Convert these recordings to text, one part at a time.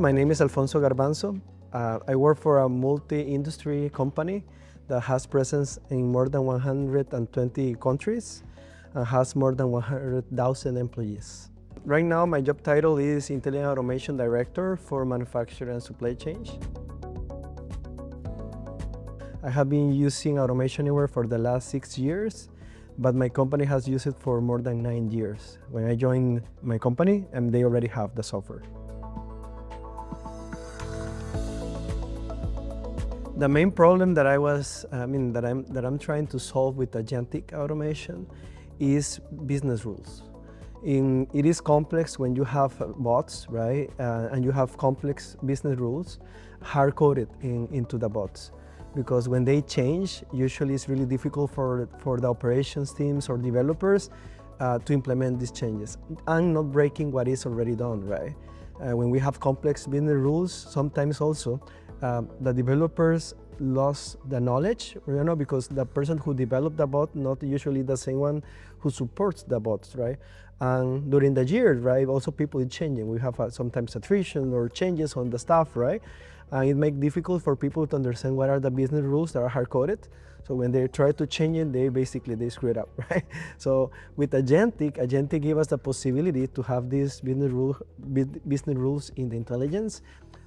My name is Alfonso Garbanzo. I work for a multi-industry company that has presence in more than 120 countries and has more than 100,000 employees. Right now, my job title is Intelligent Automation Director for Manufacturing and Supply Chain. I have been using Automation Anywhere for the last 6 years, but my company has used it for more than 9 years. When I joined my company, and they already have the software. The main problem that I'm trying to solve with agentic automation is business rules. It is complex when you have bots, right? And you have complex business rules hard-coded into the bots. Because when they change, usually it's really difficult for the operations teams or developers to implement these changes and not breaking what is already done, right? When we have complex business rules, sometimes also the developers lost the knowledge, because the person who developed the bot not usually the same one who supports the bots, right? And during the year, right, also people are changing. We have sometimes attrition or changes on the staff, right? And it makes it difficult for people to understand what are the business rules that are hard-coded. So when they try to change it, they screw it up, right? So with Agentic gave us the possibility to have these business rules in the intelligence.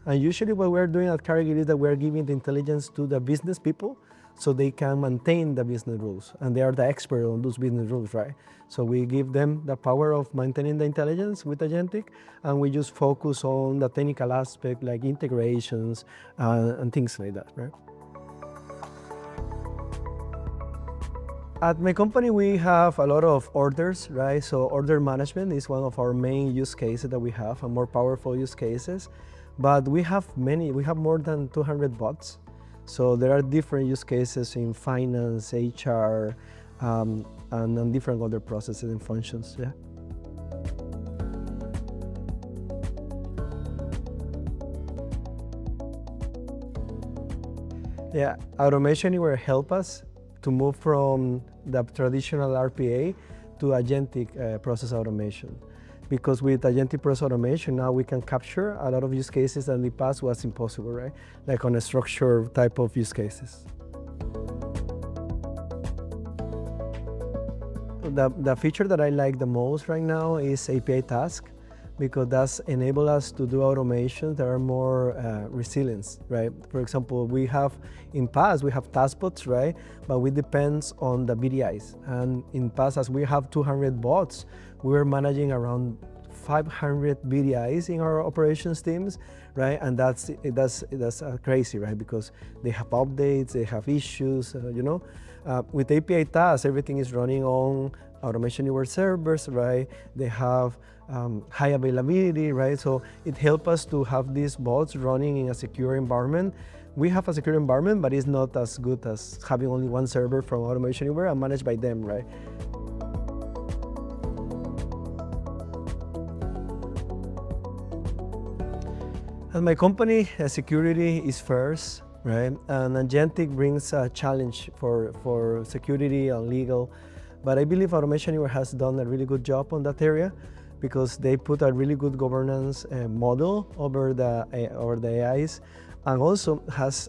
And usually what we're doing at Cargill is that we're giving the intelligence to the business people so they can maintain the business rules. And they are the expert on those business rules, right? So we give them the power of maintaining the intelligence with Agentic, and we just focus on the technical aspect like integrations and things like that, right? At my company, we have a lot of orders, right? So order management is one of our main use cases that we have, and more powerful use cases. But we have more than 200 bots. So there are different use cases in finance, HR, and different other processes and functions, yeah. Yeah, Automation Anywhere help us to move from the traditional RPA to agentic process automation. Because with agentic process automation, now we can capture a lot of use cases that in the past was impossible, right? Like on a structured type of use cases. The feature that I like the most right now is API task, because that's enable us to do automations that are more resilient, right? For example, in past we have task bots, right? But we depends on the BDIs. And in past, as we have 200 bots, we were managing around 500 BDIs in our operations teams, right? And that's crazy, right? Because they have updates, they have issues, With API tasks, everything is running on Automation Anywhere servers, right? They have high availability, right? So it helps us to have these bots running in a secure environment. We have a secure environment, but it's not as good as having only one server from Automation Anywhere and managed by them, right? At my company, security is first, right? And Agentic brings a challenge for security and legal. But I believe Automation Anywhere has done a really good job on that area, because they put a really good governance model over the AIs, and also has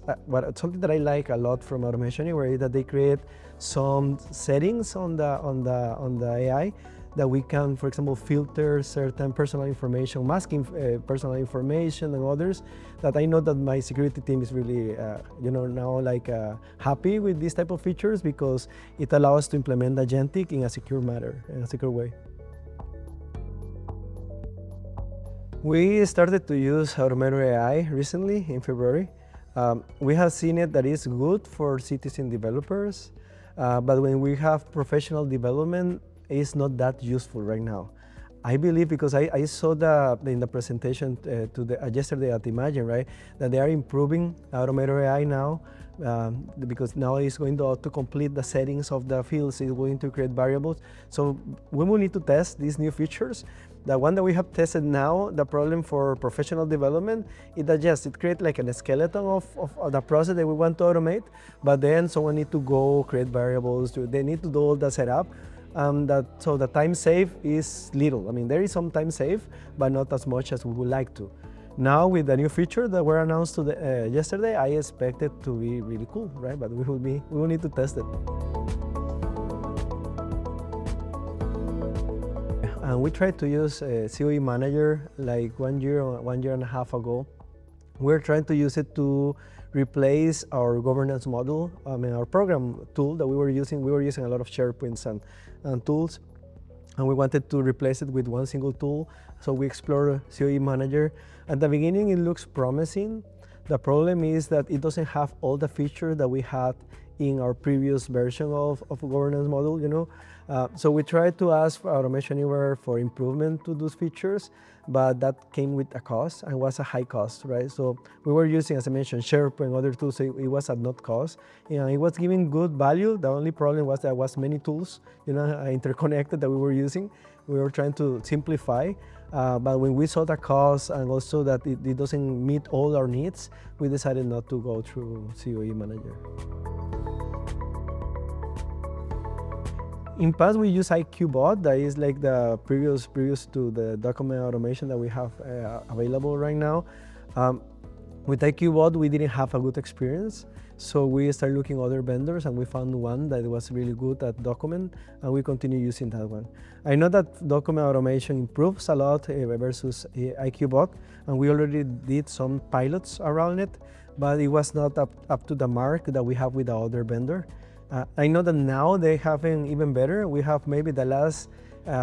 something that I like a lot from Automation Anywhere is that they create some settings on the AI that we can, for example, filter certain personal information, masking personal information and others, that I know that my security team is really, now happy with these type of features, because it allows us to implement Agentic in a secure manner, in a secure way. We started to use Automator AI recently in February. We have seen it that is good for citizen developers, but when we have professional development, it's not that useful right now. I believe, because I saw in the presentation yesterday at Imagine, right, that they are improving Automator AI now, because now it's going to complete the settings of the fields, it's going to create variables. So we will need to test these new features. The one that we have tested now, the problem for professional development, it creates like a skeleton of the process that we want to automate, but then someone needs to go create variables, they need to do all the setup. So the time save is little. I mean, there is some time save, but not as much as we would like to. Now with the new feature that were announced yesterday, I expect it to be really cool, right? But we will need to test it. And we tried to use COE Manager like 1 year or 1.5 years ago. We're trying to use it to replace our governance model. I mean, our program tool that we were using. We were using a lot of SharePoints and tools, and we wanted to replace it with one single tool. So we explored COE Manager. At the beginning, it looks promising. The problem is that it doesn't have all the features that we had in our previous version of governance model, you know. So we tried to ask for Automation Anywhere for improvement to those features, but that came with a cost and was a high cost, right? So we were using, as I mentioned, SharePoint and other tools, so it was at not cost. And it was giving good value. The only problem was there was many tools, you know, interconnected that we were using. We were trying to simplify, but when we saw the cost and also that it doesn't meet all our needs, we decided not to go through COE Manager. In past, we use IQBot, that is like the previous to the document automation that we have available right now. With IQBot, we didn't have a good experience, so we started looking other vendors, and we found one that was really good at document, and we continue using that one. I know that document automation improves a lot versus IQBot, and we already did some pilots around it, but it was not up to the mark that we have with the other vendor. I know that now they have an even better. We have maybe the last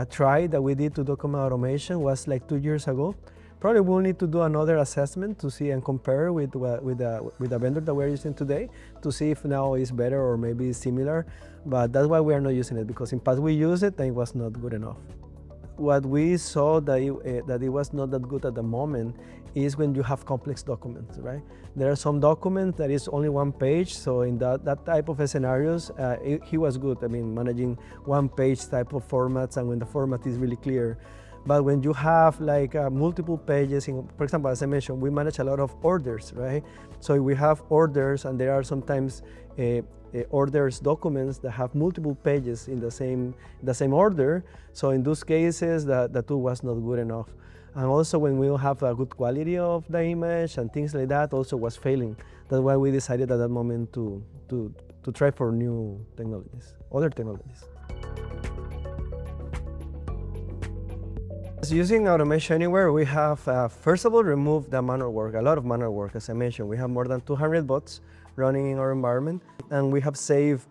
try that we did to document automation was like 2 years ago. Probably we'll need to do another assessment to see and compare with the vendor that we're using today to see if now is better or maybe similar. But that's why we are not using it, because in past we used it and it was not good enough. What we saw that it was not that good at the moment is when you have complex documents, right? There are some documents that is only one page, so in that type of scenarios, he was good. I mean, managing one page type of formats and when the format is really clear. But when you have like multiple pages, for example, as I mentioned, we manage a lot of orders, right? So we have orders, and there are sometimes orders documents that have multiple pages in the same order. So in those cases, the tool was not good enough. And also when we don't have a good quality of the image and things like that, also was failing. That's why we decided at that moment to try for new technologies, other technologies. Using Automation Anywhere, we have, first of all, removed the manual work, a lot of manual work, as I mentioned. We have more than 200 bots running in our environment, and we have saved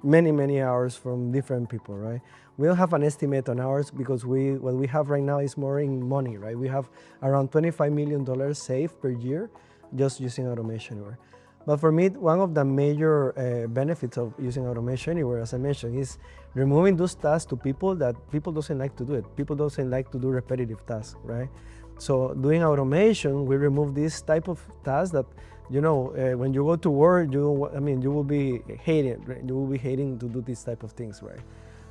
many hours from different people, right? We don't have an estimate on hours because what we have right now is more in money, right? We have around $25 million saved per year just using Automation Anywhere. But for me, one of the major benefits of using Automation Anywhere, as I mentioned, is removing those tasks to people that people doesn't like to do it. People doesn't like to do repetitive tasks, right? So doing automation, we remove this type of tasks that, you know, when you go to work, you will be hating, right? You will be hating to do these type of things, right?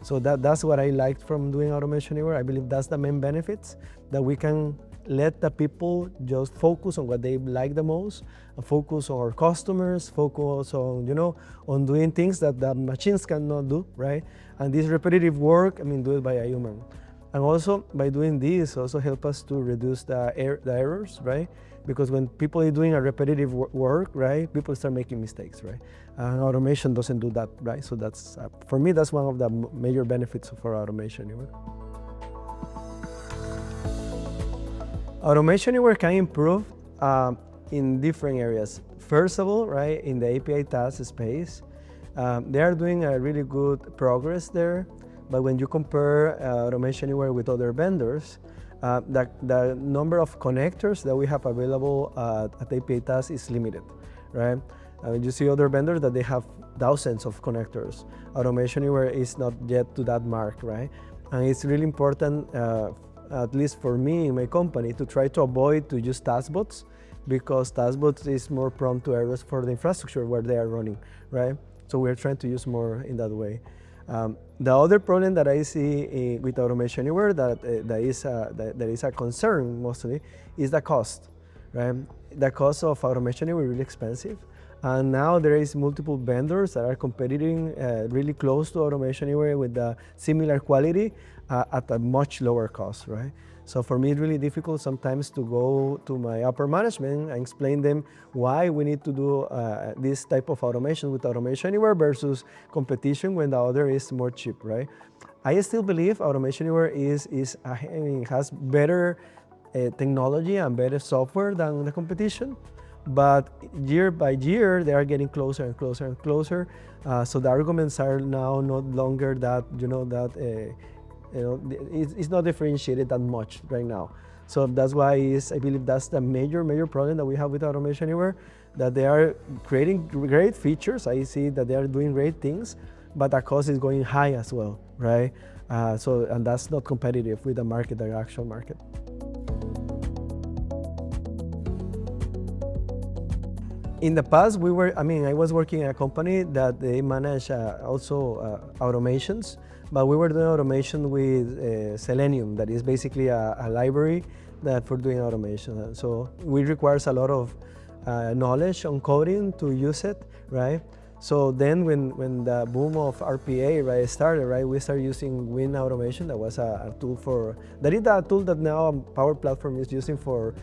So that's what I liked from doing Automation Anywhere. I believe that's the main benefits, that we can let the people just focus on what they like the most, and focus on our customers, focus on, you know, on doing things that the machines cannot do, right? And this repetitive work, do it by a human. And also by doing this, also help us to reduce the errors, right? Because when people are doing a repetitive work, right, people start making mistakes, right? And automation doesn't do that, right? So that's, for me, that's one of the major benefits of our Automation Anywhere. Automation Anywhere can improve in different areas. First of all, right, in the API task space, they are doing a really good progress there. But when you compare Automation Anywhere with other vendors, the number of connectors that we have available at API task is limited, right? You see other vendors that they have thousands of connectors. Automation Anywhere is not yet to that mark, right? And it's really important, at least for me in my company, to try to avoid to use TaskBots, because TaskBots is more prone to errors for the infrastructure where they are running, right? So we're trying to use more in that way. The other problem that I see with Automation Anywhere that is a concern mostly is the cost, right? The cost of Automation Anywhere is really expensive. And now there is multiple vendors that are competing really close to Automation Anywhere with the similar quality, at a much lower cost, right? So for me, it's really difficult sometimes to go to my upper management and explain them why we need to do this type of automation with Automation Anywhere versus competition when the other is more cheap, right? I still believe Automation Anywhere has better technology and better software than the competition, but year by year they are getting closer and closer and closer. So the arguments are now no longer that it's not differentiated that much right now. So that's why I believe that's the major problem that we have with Automation Anywhere, that they are creating great features. I see that they are doing great things, but the cost is going high as well, right? And that's not competitive with the actual market. In the past, I was working in a company that they manage also automations, but we were doing automation with Selenium, that is basically a library that for doing automation. So it requires a lot of knowledge on coding to use it, right? So then when the boom of RPA started, right, we started using Win Automation. That was a tool that is the tool that now Power Platform is using for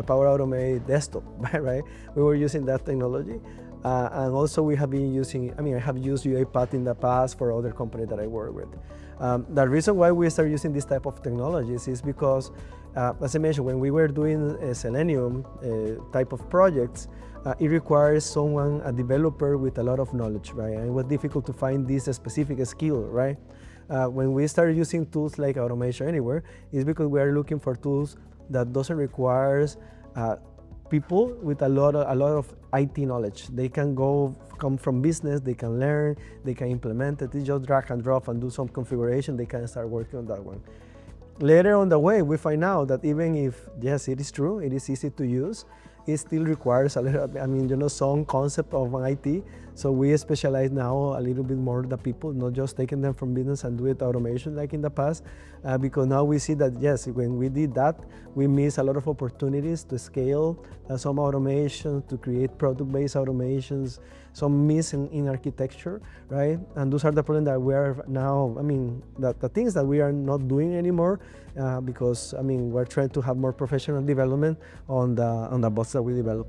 Power Automate desktop, right? We were using that technology. And also we have been using, I have used UiPath in the past for other companies that I work with. The reason why we started using this type of technologies is because, as I mentioned, when we were doing Selenium type of projects, it requires a developer with a lot of knowledge, right? And it was difficult to find this specific skill, right? When we started using tools like Automation Anywhere, it's because we are looking for tools that doesn't require people with a lot of IT knowledge. They can come from business, they can learn, they can implement it. It's just drag and drop and do some configuration, they can start working on that one. Later on the way, we find out that even if, yes, it is true, it is easy to use, it still requires a little, some concept of IT. So we specialize now a little bit more the people, not just taking them from business and do it automation like in the past, because now we see that, yes, when we did that, we miss a lot of opportunities to scale some automation, to create product-based automations, some miss in architecture, right? And those are the problems that we are now, the things that we are not doing anymore, because we're trying to have more professional development on the bots that we develop.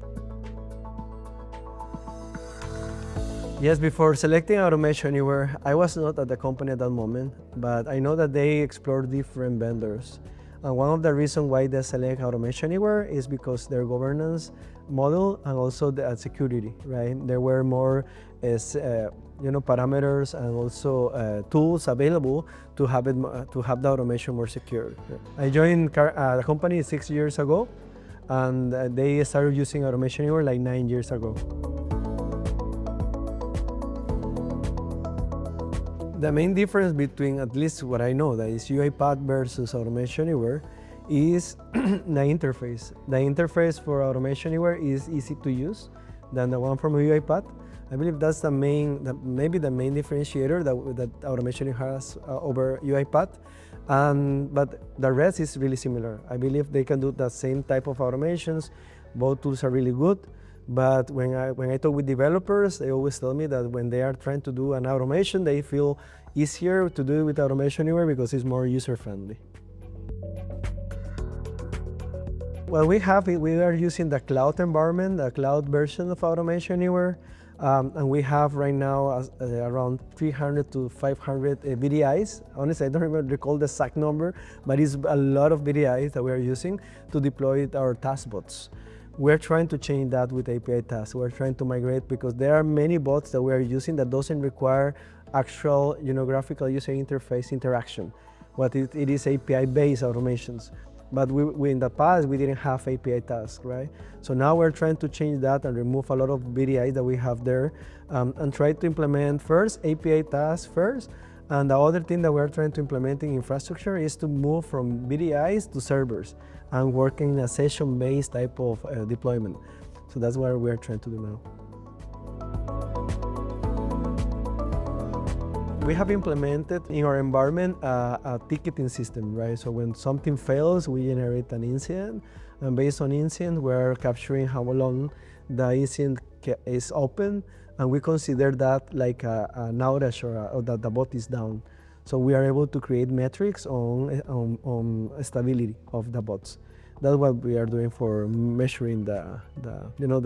Yes, before selecting Automation Anywhere, I was not at the company at that moment, but I know that they explored different vendors. And one of the reasons why they select Automation Anywhere is because their governance model and also the security, right? There were more parameters and also tools available to have the automation more secure. I joined the company 6 years ago, and they started using Automation Anywhere like 9 years ago. The main difference between, at least what I know, that is UiPath versus Automation Anywhere, is the interface. The interface for Automation Anywhere is easy to use than the one from UiPath. I believe that's maybe the main differentiator that Automation has over UiPath. But the rest is really similar. I believe they can do the same type of automations. Both tools are really good. But when I talk with developers, they always tell me that when they are trying to do an automation, they feel easier to do it with Automation Anywhere because it's more user-friendly. Well, we are using the cloud environment, the cloud version of Automation Anywhere. And we have right now around 300 to 500 VDIs. Honestly, I don't recall the exact number, but it's a lot of VDIs that we are using to deploy our task bots. We're trying to change that with API tasks. We're trying to migrate because there are many bots that we are using that doesn't require actual graphical user interface interaction. But it is API-based automations. But we in the past, we didn't have API tasks, right? So now we're trying to change that and remove a lot of VDIs that we have there, and try to implement first API tasks first. And the other thing that we're trying to implement in infrastructure is to move from VDIs to servers and working in a session-based type of deployment. So that's what we're trying to do now. We have implemented in our environment a ticketing system, right? So when something fails, we generate an incident, and based on incident, we're capturing how long the incident is open, and we consider that like an outage or that the bot is down. So we are able to create metrics on stability of the bots. That's what we are doing for measuring the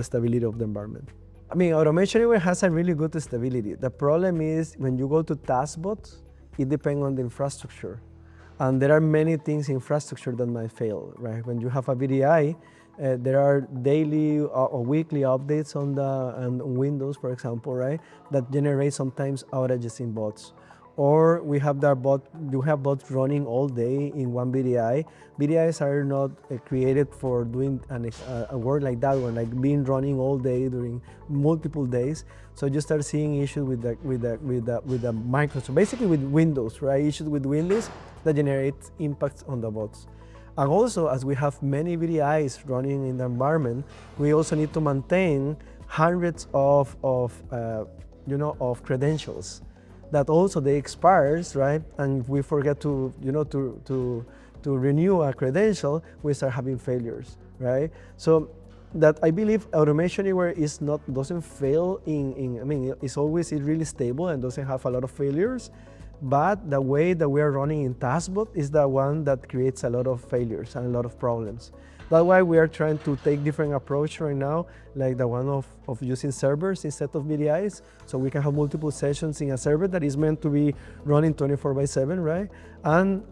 stability of the environment. I mean, Automation Anywhere has a really good stability. The problem is when you go to task bots, it depends on the infrastructure. And there are many things in infrastructure that might fail, right? When you have a VDI, there are daily or weekly updates on Windows, for example, right? That generate sometimes outages in bots. Or you have bots running all day in one VDI. VDIs are not created for doing a work like that one, like being running all day during multiple days. So you start seeing issues with the micro. So basically with Windows, right? Issues with Windows that generate impacts on the bots. And also, as we have many VDIs running in the environment, we also need to maintain hundreds of credentials that also they expires, right? And if we forget to renew a credential, we start having failures, right? So that I believe Automation Anywhere doesn't fail it's really stable and doesn't have a lot of failures. But the way that we are running in TaskBot is the one that creates a lot of failures and a lot of problems. That's why we are trying to take different approach right now, like the one of using servers instead of VDIs, so we can have multiple sessions in a server that is meant to be running 24/7, right? And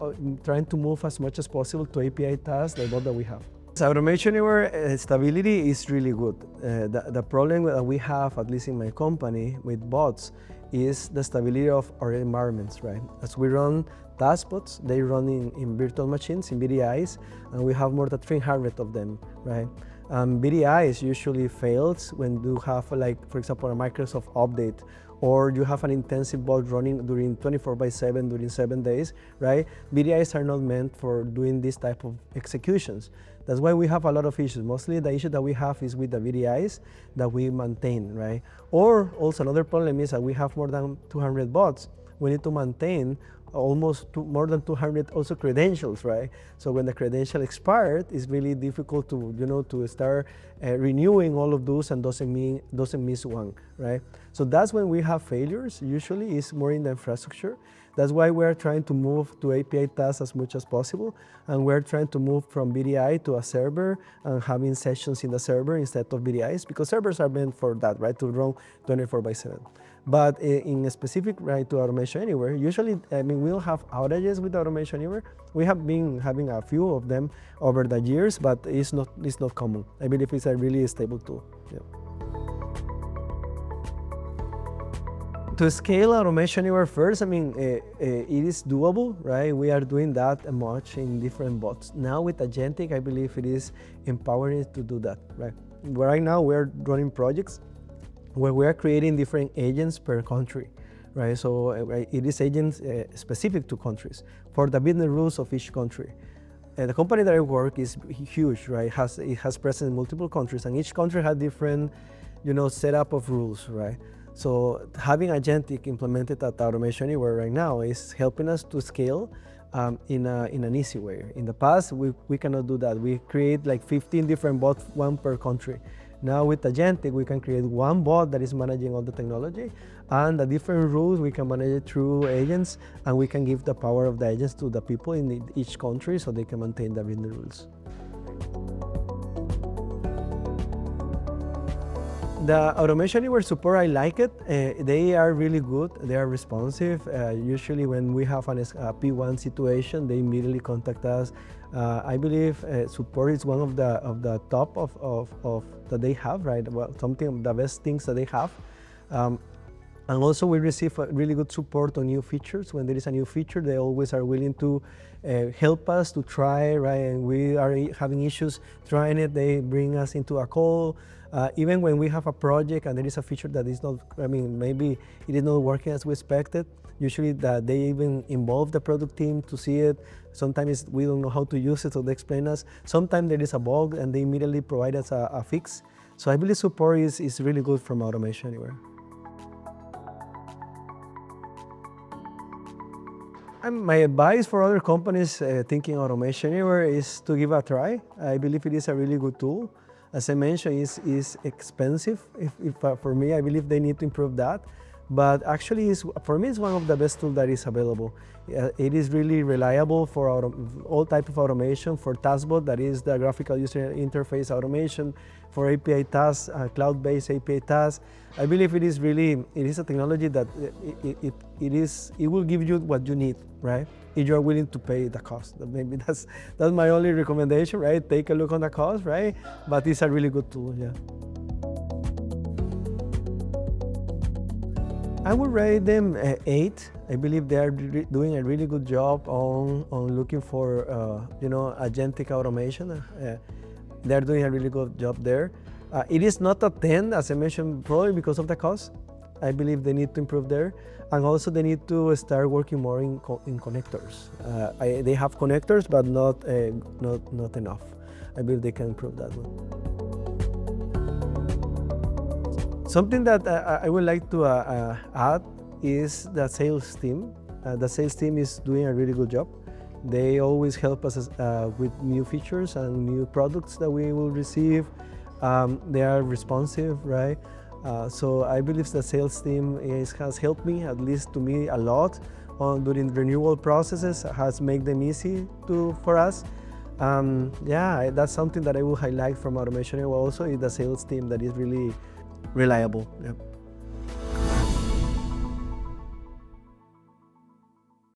trying to move as much as possible to API tasks, like what that we have. So Automation Anywhere stability is really good. The problem that we have, at least in my company, with bots, is the stability of our environments, right? As we run TaskBots, they run in virtual machines, in VDIs, and we have more than 300 of them, right? VDIs usually fails when you have, like, for example, a Microsoft update, or you have an intensive bot running during 24/7 during 7 days, right? VDIs are not meant for doing this type of executions. That's why we have a lot of issues. Mostly the issue that we have is with the VDIs that we maintain, right? Or also another problem is that we have more than 200 bots. We need to maintain more than 200 also credentials, right? So when the credential expired, it's really difficult to start renewing all of those and doesn't miss one, right? So that's when we have failures. Usually it's more in the infrastructure. That's why we're trying to move to API tasks as much as possible, and we're trying to move from VDI to a server and having sessions in the server instead of VDIs, because servers are meant for that, right? To run 24/7. But in specific, right, to Automation Anywhere, usually, we'll have outages with Automation Anywhere. We have been having a few of them over the years, but it's not common. I believe it's a really stable tool. Yeah. To scale Automation Anywhere first, it is doable, right? We are doing that much in different bots. Now with Agentic, I believe it is empowering to do that, right? Right now we're running projects where we are creating different agents per country, right? So it is agents specific to countries for the business rules of each country. The company that I work is huge, right? It has presence in multiple countries, and each country has different, setup of rules, right? So having Agentic implemented at Automation Anywhere right now is helping us to scale in an easy way. In the past, we cannot do that. We create like 15 different bots, one per country. Now with Agentic, we can create one bot that is managing all the technology, and the different rules we can manage it through agents, and we can give the power of the agents to the people in each country so they can maintain the business rules. The Automation Anywhere support, I like it. They are really good. They are responsive. Usually when we have a P1 situation, they immediately contact us. I believe support is one of the top of that they have, right? Well, something of the best things that they have. And also we receive really good support on new features. When there is a new feature, they always are willing to help us to try, right? And we are having issues trying it, they bring us into a call. Even when we have a project and there is a feature that is not, maybe it is not working as we expected, usually they even involve the product team to see it. Sometimes we don't know how to use it, so they explain us. Sometimes there is a bug and they immediately provide us a fix. So I believe support is really good from Automation Anywhere. And my advice for other companies thinking Automation Anywhere is to give a try. I believe it is a really good tool. As I mentioned, it's expensive. For me, I believe they need to improve that. but actually for me it's one of the best tools that is available. It is really reliable for all type of automation, for TaskBot, that is the graphical user interface automation, for API tasks, cloud-based API tasks. I believe it is a technology that it will give you what you need, right? If you're willing to pay the cost. Maybe that's my only recommendation, right? Take a look on the cost, right? But it's a really good tool, yeah. I would rate them 8. I believe they are doing a really good job on looking for agentic automation. They are doing a really good job there. It is not a 10, as I mentioned, probably because of the cost. I believe they need to improve there, and also they need to start working more in connectors. They have connectors, but not enough. I believe they can improve that one. Something that I would like to add is the sales team. The sales team is doing a really good job. They always help us with new features and new products that we will receive. They are responsive, right? So I believe the sales team has helped me, at least to me, a lot during renewal processes, has made them easy for us. Yeah, that's something that I will highlight from Automation also, is the sales team that is really reliable. Yeah.